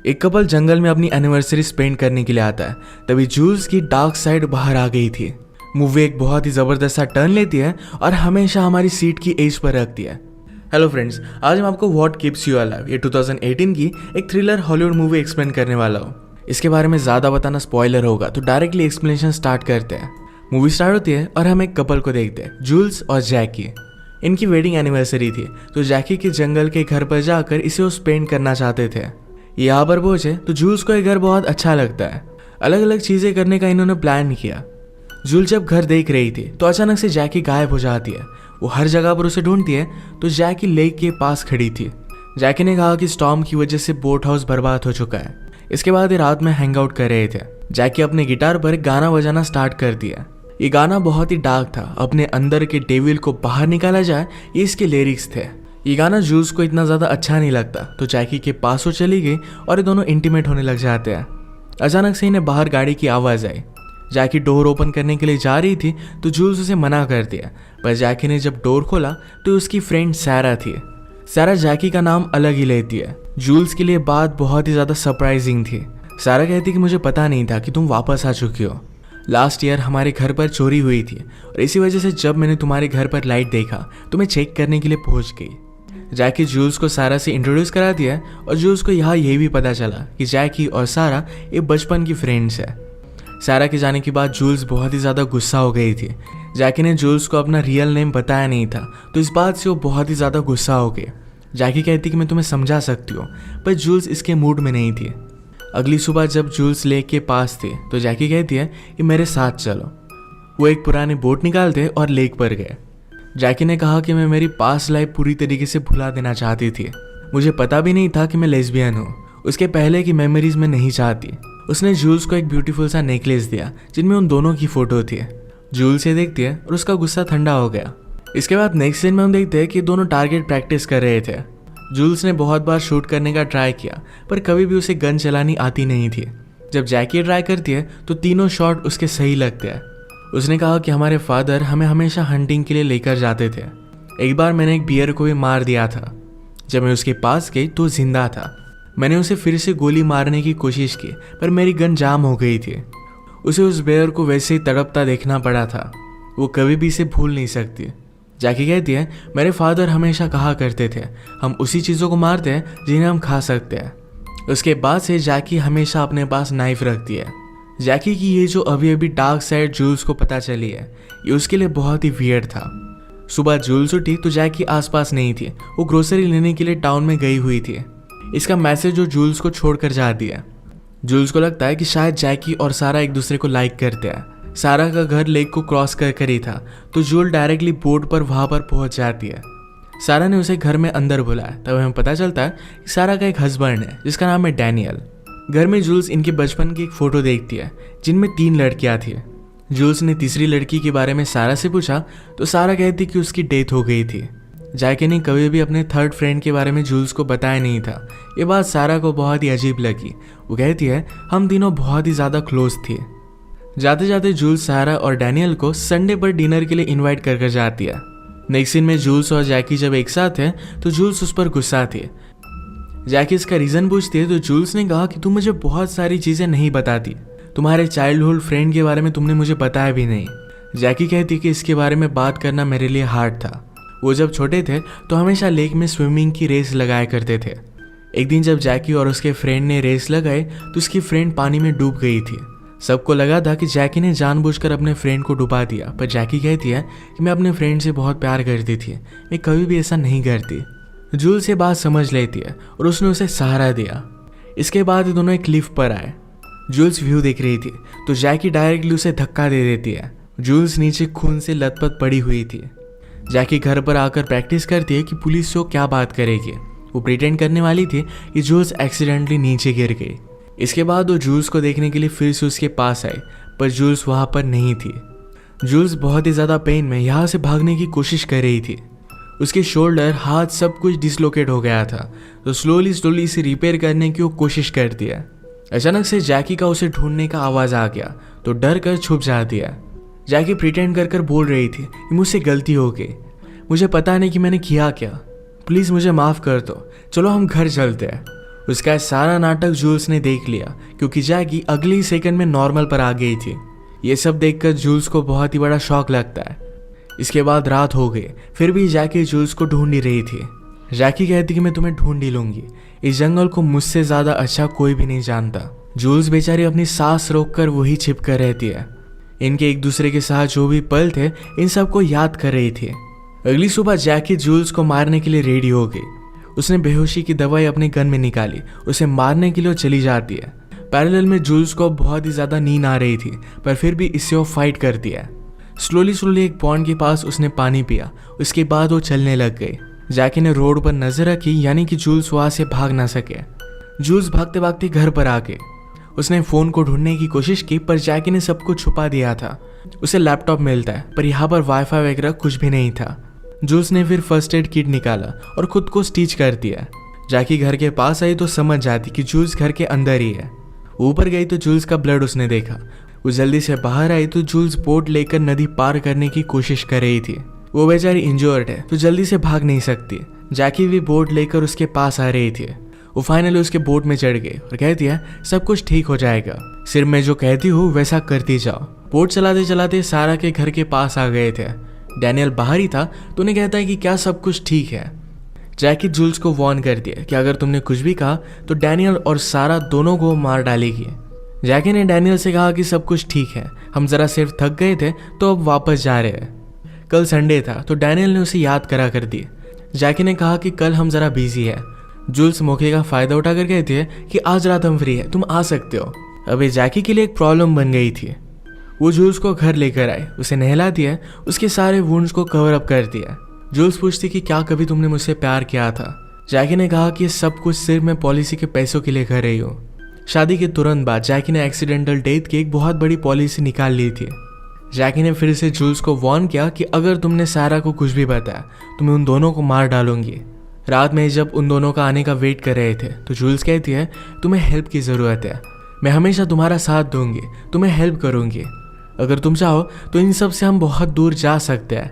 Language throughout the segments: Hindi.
एक कपल जंगल में अपनी एनिवर्सरी स्पेंड करने के लिए आता है। तभी जूल्स की डार्क साइड बाहर आ गई थी। मूवी एक बहुत ही ज़बरदस्त सा टर्न लेती है और हमेशा हमारी सीट की एज पर रखती है। हेलो फ्रेंड्स, आज मैं आपको व्हाट कीप्स यू अलाइव ये 2018 की एक थ्रिलर हॉलीवुड मूवी एक्सप्लेन करने वाला हूँ। इसके बारे में ज़्यादा बताना स्पॉइलर होगा, तो डायरेक्टली एक्सप्लेनेशन स्टार्ट करते हैं। मूवी स्टार्ट होती है और हम एक कपल को देखते हैं, जूल्स और जैकी। इनकी वेडिंग एनिवर्सरी थी, तो जैकी के जंगल के घर पर जाकर इसे वो स्पेंड करना चाहते थे। यहाँ पर पहुंचे तो जूल्स को ये घर बहुत अच्छा लगता है। अलग अलग चीज़ें करने का इन्होंने प्लान किया। जूल जब घर देख रही थी तो अचानक से जैकी गायब हो जाती है। वो हर जगह पर उसे ढूंढती है तो जैकी लेक के पास खड़ी थी। जैकी ने कहा कि स्टॉर्म की वजह से बोट हाउस बर्बाद हो चुका है। इसके बाद ये रात में हैंग आउट कर रहे थे। जैकी अपने गिटार पर गाना बजाना स्टार्ट कर दिया। ये गाना बहुत ही डार्क था। अपने अंदर के डेविल को बाहर निकाला जाए, ये इसके लिरिक्स थे। ये गाना जूल्स को इतना ज़्यादा अच्छा नहीं लगता, तो जैकी के पास वो चली गई और ये दोनों इंटीमेट होने लग जाते हैं। अचानक से इन्हें बाहर गाड़ी की आवाज़ आई। जैकी डोर ओपन करने के लिए जा रही थी तो जूल्स उसे मना कर दिया, पर जैकी ने जब डोर खोला तो उसकी फ्रेंड सैरा थी। सैरा जैकी का नाम अलग ही लेती है। जूल्स के लिए बात बहुत ही ज़्यादा सरप्राइजिंग थी। सैरा कहती कि मुझे पता नहीं था कि तुम वापस आ चुकी हो। लास्ट ईयर हमारे घर पर चोरी हुई थी और इसी वजह से जब मैंने तुम्हारे घर पर लाइट देखा तो मैं चेक करने के लिए पहुंच गई। जैकी जूल्स को सारा से इंट्रोड्यूस करा दिया और जूल्स को यहाँ ये भी पता चला कि जैकी और सारा ये बचपन की फ्रेंड्स है। सारा के जाने के बाद जूल्स बहुत ही ज़्यादा गुस्सा हो गई थी। जैकी ने जूल्स को अपना रियल नेम बताया नहीं था, तो इस बात से वो बहुत ही ज़्यादा गुस्सा हो गए। जैकी कहती कि मैं तुम्हें समझा सकती हूँ, पर जूल्स इसके मूड में नहीं थी। अगली सुबह जब जूल्स लेक के पास थे तो जैकी कहती है कि मेरे साथ चलो। वो एक पुरानी बोट निकालते और लेक पर गए। जैकी ने कहा कि मैं मेरी पास्ट लाइफ पूरी तरीके से भुला देना चाहती थी। मुझे पता भी नहीं था कि मैं लेस्बियन हूँ। उसके पहले की मेमोरीज में नहीं चाहती। उसने जूल्स को एक ब्यूटीफुल सा नेकलेस दिया जिनमें उन दोनों की फोटो थी। जूल्स ये देखती है और उसका गुस्सा ठंडा हो गया। इसके बाद नेक्स्ट सीन में हम देखते हैं कि दोनों टारगेट प्रैक्टिस कर रहे थे। जूल्स ने बहुत बार शूट करने का ट्राई किया, पर कभी भी उसे गन चलानी आती नहीं थी। जब जैकी ट्राई करती है तो तीनों शॉट उसके सही लगते हैं। उसने कहा कि हमारे फादर हमें हमेशा हंटिंग के लिए लेकर जाते थे। एक बार मैंने एक बियर को भी मार दिया था। जब मैं उसके पास गई तो जिंदा था। मैंने उसे फिर से गोली मारने की कोशिश की, पर मेरी गन जाम हो गई थी। उसे उस बियर को वैसे ही तड़पता देखना पड़ा था। वो कभी भी इसे भूल नहीं सकती। जैकी कहती है मेरे फादर हमेशा कहा करते थे हम उसी चीज़ों को मारते हैं जिन्हें हम खा सकते हैं। उसके बाद से जैकी हमेशा अपने पास नाइफ रखती है। जैकी की ये जो अभी अभी डार्क साइड जूल्स को पता चली है, ये उसके लिए बहुत ही वियर्ड था। सुबह जूल्स उठी तो जैकी आसपास नहीं थी। वो ग्रोसरी लेने के लिए टाउन में गई हुई थी। इसका मैसेज जो जूल्स को छोड़कर जाती है। जूल्स को लगता है कि शायद जैकी और सारा एक दूसरे को लाइक करते हैं। सारा का घर लेक को क्रॉस कर ही था, तो जूल डायरेक्टली बोट पर वहां पर पहुंच जाती है। सारा ने उसे घर में अंदर बुलाया। तब हमें पता चलता है कि सारा का एक हस्बैंड है जिसका नाम है डैनियल। घर में जूल्स इनके बचपन की एक फ़ोटो देखती है जिनमें 3 लड़कियां थी। जूल्स ने तीसरी लड़की के बारे में सारा से पूछा तो सारा कहती कि उसकी डेथ हो गई थी। जैकी ने कभी भी अपने थर्ड फ्रेंड के बारे में जूल्स को बताया नहीं था। ये बात सारा को बहुत ही अजीब लगी। वो कहती है हम तीनों बहुत ही ज़्यादा क्लोज थे। जाते जाते जूल्स सारा और डैनियल को संडे पर डिनर के लिए इन्वाइट कर जाती है। नेक्स्ट सीन में जूल्स और जैकी जब एक साथ हैं तो जूल्स उस पर गुस्सा थी। जैकी इसका रीज़न पूछती है तो जूल्स ने कहा कि तुम मुझे बहुत सारी चीज़ें नहीं बताती। तुम्हारे चाइल्डहुड फ्रेंड के बारे में तुमने मुझे बताया भी नहीं। जैकी कहती कि इसके बारे में बात करना मेरे लिए हार्ड था। वो जब छोटे थे तो हमेशा लेक में स्विमिंग की रेस लगाया करते थे। एक दिन जब जैकी और उसके फ्रेंड ने रेस लगाई तो उसकी फ्रेंड पानी में डूब गई थी। सबको लगा था कि जैकी ने जानबूझकर अपने फ्रेंड को डुबा दिया, पर जैकी कहती है कि मैं अपने फ्रेंड से बहुत प्यार करती थी, मैं कभी भी ऐसा नहीं करती। जूल्स ये बात समझ लेती है और उसने उसे सहारा दिया। इसके बाद ये दोनों एक क्लिफ पर आए। जूल्स व्यू देख रही थी तो जैकी डायरेक्टली उसे धक्का दे देती है। जूल्स नीचे खून से लथपथ पड़ी हुई थी। जैकी घर पर आकर प्रैक्टिस करती है कि पुलिस से वो क्या बात करेगी। वो प्रिटेंड करने वाली थी कि जूल्स एक्सीडेंटली नीचे गिर गई। इसके बाद वो जूल्स को देखने के लिए फिर से उसके पास आई, पर जूल्स वहाँ पर नहीं थी। जूल्स बहुत ही ज़्यादा पेन में यहाँ से भागने की कोशिश कर रही थी। उसके शोल्डर, हाथ सब कुछ डिसलोकेट हो गया था, तो स्लोली इसे रिपेयर करने की वो कोशिश करती है। अचानक से जैकी का उसे ढूंढने का आवाज़ आ गया तो डर कर छुप जाती है। जैकी प्रिटेंड कर बोल रही थी कि मुझसे गलती हो गई, मुझे पता नहीं कि मैंने किया क्या, प्लीज़ मुझे माफ़ कर दो, चलो हम घर चलते हैं। उसका सारा नाटक जूल्स ने देख लिया क्योंकि जैकी अगले ही सेकंड में नॉर्मल पर आ गई थी। ये सब देखकर जूल्स को बहुत ही बड़ा शॉक लगता है। इसके बाद रात हो गई, फिर भी जैकी जूल्स को ढूंढ ही रही थी। जैकी कहती कि मैं तुम्हें ढूंढ ही लूंगी, इस जंगल को मुझसे ज्यादा अच्छा कोई भी नहीं जानता। जूल्स बेचारी अपनी सांस रोककर वही छिप कर रहती है। इनके एक दूसरे के साथ जो भी पल थे इन सबको याद कर रही थी। अगली सुबह जैकी जूल्स को मारने के लिए रेडी हो गई। उसने बेहोशी की दवाई अपने गन में निकाली, उसे मारने के लिए चली जाती है। पैरेलल में जूल्स को बहुत ही ज्यादा नींद आ रही थी, पर फिर भी इससे वो फाइट करती है। स्लोली एक पॉन्ड के पास उसने पानी पिया, उसके बाद वो चलने लग गई। जैकी ने रोड पर नजर रखी, यानी कि जूल्स वहां से भाग ना सके। जूल्स भागते भागते घर पर आ गए। उसने फोन को ढूंढने की कोशिश की, पर जैकी ने सब कुछ छुपा दिया था। उसे लैपटॉप मिलता है, पर यहाँ पर वाईफाई वगैरह कुछ भी नहीं था। जूल्स ने फिर फर्स्ट एड किट निकाला और खुद को स्टिच कर दिया। जैकी घर के पास आई तो समझ जाती कि जूल्स घर के अंदर ही है। ऊपर गई तो जूल्स का ब्लड उसने देखा। वो जल्दी से बाहर आई तो जूल्स बोट लेकर नदी पार करने की कोशिश कर रही थी। वो बेचारी इंजर्ड है तो जल्दी से भाग नहीं सकती। जैकी भी बोट लेकर उसके पास आ रही थी। वो फाइनली उसके बोट में चढ़ गई और कहती है सब कुछ ठीक हो जाएगा, सिर्फ मैं जो कहती हूँ वैसा करती जाओ। बोट चलाते चलाते सारा के घर के पास आ गए थे। डैनियल बाहर ही था तो उन्हें कहता है कि क्या सब कुछ ठीक है। जैकी जूल्स को वार्न करती है कि अगर तुमने कुछ भी कहा तो डैनियल और सारा दोनों को मार डालेगी। जैकी ने डैनियल से कहा कि सब कुछ ठीक है, हम जरा सिर्फ थक गए थे तो अब वापस जा रहे हैं। कल संडे था तो डैनियल ने उसे याद करा कर दी। जैकी ने कहा कि कल हम जरा बिजी है। जूल्स मौके का फायदा उठाकर कहती है कि आज रात हम फ्री है, तुम आ सकते हो। अबे जैकी के लिए एक प्रॉब्लम बन गई थी। वो जूल्स को घर लेकर आई, उसे नहला दिया, उसके सारे वुंड्स को कवर अप कर दिया। जूल्स पूछती कि क्या कभी तुमने मुझसे प्यार किया था। जैकी ने कहा कि सब कुछ सिर्फ मैं पॉलिसी के पैसों के लिए कर रही हूँ। शादी के तुरंत बाद जैकी ने एक्सीडेंटल डेथ की एक बहुत बड़ी पॉलिसी निकाल ली थी। जैकी ने फिर से जूल्स को वार्न किया कि अगर तुमने सारा को कुछ भी बताया तो मैं उन दोनों को मार डालूंगी। रात में जब उन दोनों का आने का वेट कर रहे थे तो जूल्स कहती है तुम्हें हेल्प की ज़रूरत है, मैं हमेशा तुम्हारा साथ दूंगी, तुम्हें हेल्प करूंगी। अगर तुम चाहो तो इन सब से हम बहुत दूर जा सकते हैं।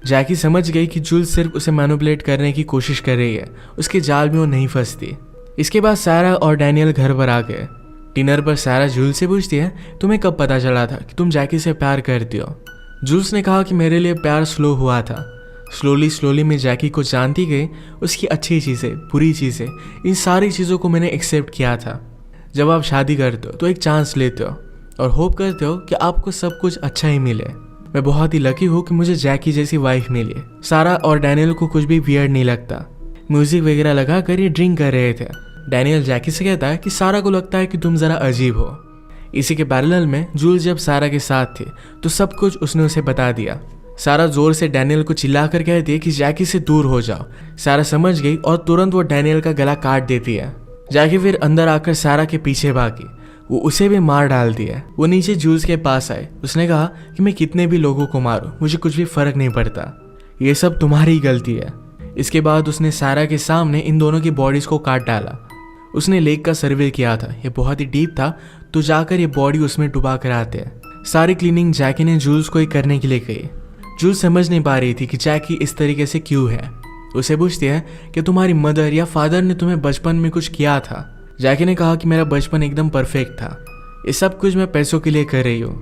जैकी समझ गई कि जूल्स सिर्फ उसे मैनिपुलेट करने की कोशिश कर रही है, उसके जाल में वो नहीं फंसती। इसके बाद सारा और डैनियल घर पर आ गए। डिनर पर सारा जूल्स से पूछती है तुम्हें कब पता चला था कि तुम जैकी से प्यार करती हो। जूल्स ने कहा कि मेरे लिए प्यार स्लो हुआ था। स्लोली मैं जैकी को जानती गई, उसकी अच्छी चीज़ें, बुरी चीज़ें, इन सारी चीज़ों को मैंने एक्सेप्ट किया था। जब आप शादी करते हो तो एक चांस लेते हो और होप करते हो कि आपको सब कुछ अच्छा ही मिले। मैं बहुत ही लकी हूँ कि मुझे जैकी जैसी वाइफ मिली। सारा और डैनियल को कुछ भी वियर्ड नहीं लगता। म्यूजिक वगैरह लगा कर ये ड्रिंक कर रहे थे। डैनियल जैकी से कहता है कि सारा को लगता है कि तुम जरा अजीब हो। इसी के पैरेलल में जूल्स जब सारा के साथ थी तो सब कुछ उसने उसे बता दिया। सारा जोर से डैनियल को चिल्लाकर कहती है कि जैकी से दूर हो जाओ। सारा समझ गई और तुरंत वो डैनियल का गला काट देती है। जैकी फिर अंदर आकर सारा के पीछे भागी, वो उसे भी मार डालती है। वो नीचे जूल्स के पास आए, उसने कहा कि मैं कितने भी लोगों को मारूं मुझे कुछ भी फर्क नहीं पड़ता, ये सब तुम्हारी गलती है। इसके बाद उसने सारा के सामने इन दोनों की बॉडीज को काट डाला। उसने लेक का सर्वे किया था, ये बहुत ही डीप था, तो जाकर ये बॉडी उसमें डुबा कर आते हैं। सारी क्लीनिंग जैकी ने जूल्स को ही करने के लिए कही। जूल्स समझ नहीं पा रही थी कि जैकी इस तरीके से क्यों है। उसे पूछती है कि तुम्हारी मदर या फादर ने तुम्हें बचपन में कुछ किया था। जैकी ने कहा कि मेरा बचपन एकदम परफेक्ट था, ये सब कुछ मैं पैसों के लिए कर रही हूँ।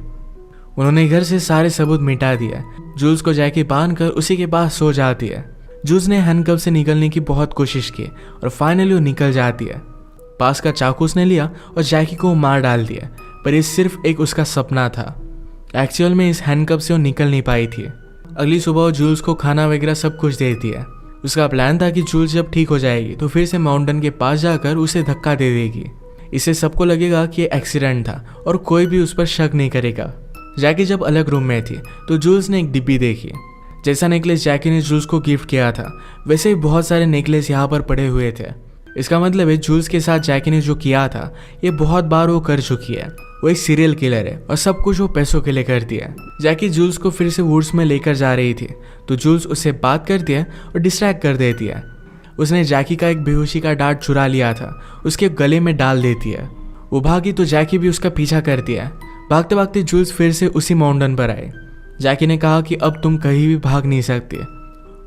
उन्होंने घर से सारे सबूत मिटा दिया। जूल्स को जैकी बांध कर उसी के पास सो जाती है। जूल्स ने हैंडकफ से निकलने की बहुत कोशिश की और फाइनली वो निकल जाती है। पास का चाकू उसने लिया और जैकी को मार डाल दिया, पर ये सिर्फ एक उसका सपना था। एक्चुअल में इस हैंडकफ से वो निकल नहीं पाई थी। अगली सुबह वो जूल्स को खाना वगैरह सब कुछ देती है। उसका प्लान था कि जूल्स जब ठीक हो जाएगी तो फिर से माउंटेन के पास जाकर उसे धक्का दे देगी। इससे सबको लगेगा कि ये एक्सीडेंट था और कोई भी उस पर शक नहीं करेगा। जैकी जब अलग रूम में थी तो जूल्स ने एक डिब्बी देखी। जैसा नेकलेस जैकी ने जूल्स को गिफ्ट किया था वैसे ही बहुत सारे नेकलेस यहाँ पर पड़े हुए थे। इसका मतलब है जूल्स के साथ जैकी ने जो किया था ये बहुत बार वो कर चुकी है। वो एक सीरियल किलर है और सब कुछ वो पैसों के लिए करती है। जैकी जूल्स को फिर से वुड्स में लेकर जा रही थी तो जूल्स उससे बात करती है और डिस्ट्रैक्ट कर देती है। उसने जैकी का एक बेहोशी का डार्ट चुरा लिया था, उसके गले में डाल देती है। वो भागी तो जैकी भी उसका पीछा करती है। भागते भागते जूल्स फिर से उसी माउंटेन पर आए। जैकी ने कहा कि अब तुम कहीं भी भाग नहीं सकते।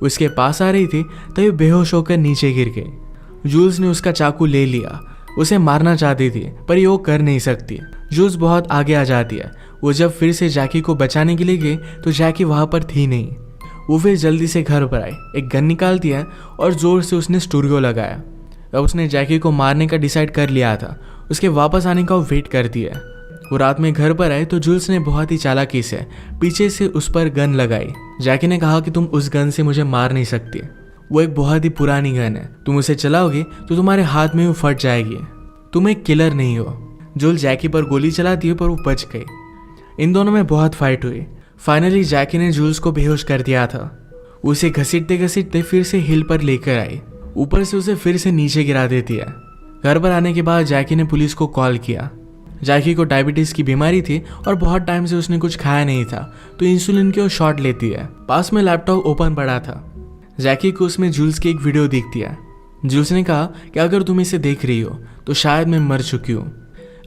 उसके पास आ रही थी तभी बेहोश होकर नीचे गिर गई। जूल्स ने उसका चाकू ले लिया। उसे मारना चाहती थी पर ये वो कर नहीं सकती। जूल्स बहुत आगे आ जाती है। वो जब फिर से जैकी को बचाने के लिए गई तो जैकी वहाँ पर थी नहीं। वो फिर जल्दी से घर पर आई, एक गन निकालती है और जोर से उसने स्टूडियो लगाया। अब उसने जैकी को मारने का डिसाइड कर लिया था। उसके वापस आने का वो वेट करती है। वो रात में घर पर आए तो जूल्स ने बहुत ही चालाकी से पीछे से उस पर गन लगाई। जैकी ने कहा कि तुम उस गन से मुझे मार नहीं सकती, वो एक बहुत ही पुरानी गन है, तुम उसे चलाओगे तो तुम्हारे हाथ में वो फट जाएगी, तुम एक किलर नहीं हो। जूल्स जैकी पर गोली चलाती है पर वो बच गई। इन दोनों में बहुत फाइट हुई। फाइनली जैकी ने जूल्स को बेहोश कर दिया था। उसे घसीटते घसीटते फिर से हिल पर लेकर आई, ऊपर से उसे फिर से नीचे गिरा देती है। घर पर आने के बाद जैकी ने पुलिस को कॉल किया। जैकी को डायबिटीज की बीमारी थी और बहुत टाइम से उसने कुछ खाया नहीं था, तो इंसुलिन की वो शॉट लेती है। पास में लैपटॉप ओपन पड़ा था। जैकी को उसमें जूल्स की एक वीडियो दिखती है। जूल्स ने कहा कि अगर तुम इसे देख रही हो तो शायद मैं मर चुकी हूँ।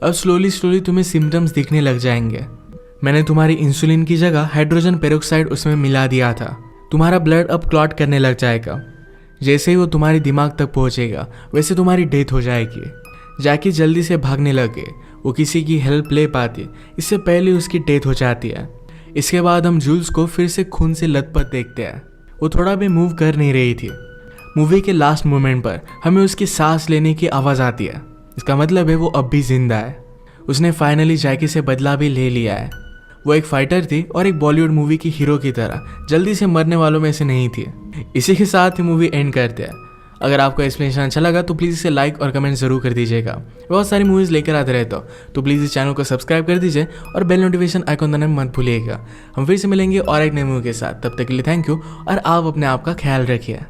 अब स्लोली तुम्हें सिम्टम्स दिखने लग जाएंगे। मैंने तुम्हारी इंसुलिन की जगह हाइड्रोजन पेरोक्साइड उसमें मिला दिया था। तुम्हारा ब्लड अब क्लॉट करने लग जाएगा। जैसे ही वो तुम्हारे दिमाग तक पहुंचेगा वैसे तुम्हारी डेथ हो जाएगी। जैकी जल्दी से भागने लगे। वो किसी की हेल्प ले पाती, इससे पहले उसकी डेथ हो जाती है। इसके बाद हम जूल्स को फिर से खून से लथपथ देखते हैं। वो थोड़ा भी मूव कर नहीं रही थी। मूवी के लास्ट मोमेंट पर हमें उसकी सांस लेने की आवाज़ आती है। इसका मतलब है वो अब भी जिंदा है। उसने फाइनली जैकी से बदला भी ले लिया है। वो एक फाइटर थी और एक बॉलीवुड मूवी की हीरो की तरह जल्दी से मरने वालों में से नहीं थी। इसी के साथ ही मूवी एंड करते हैं। अगर आपको एक्सप्लेनेशन अच्छा लगा तो प्लीज़ इसे लाइक और कमेंट जरूर कर दीजिएगा। बहुत सारी मूवीज़ लेकर आते रहते हो तो प्लीज़ इस चैनल को सब्सक्राइब कर दीजिए और बेल नोटिफिकेशन आइकॉन दबाना मत भूलिएगा। हम फिर से मिलेंगे और एक नई मूवी के साथ। तब तक के लिए थैंक यू और आप अपने आप का ख्याल रखिए।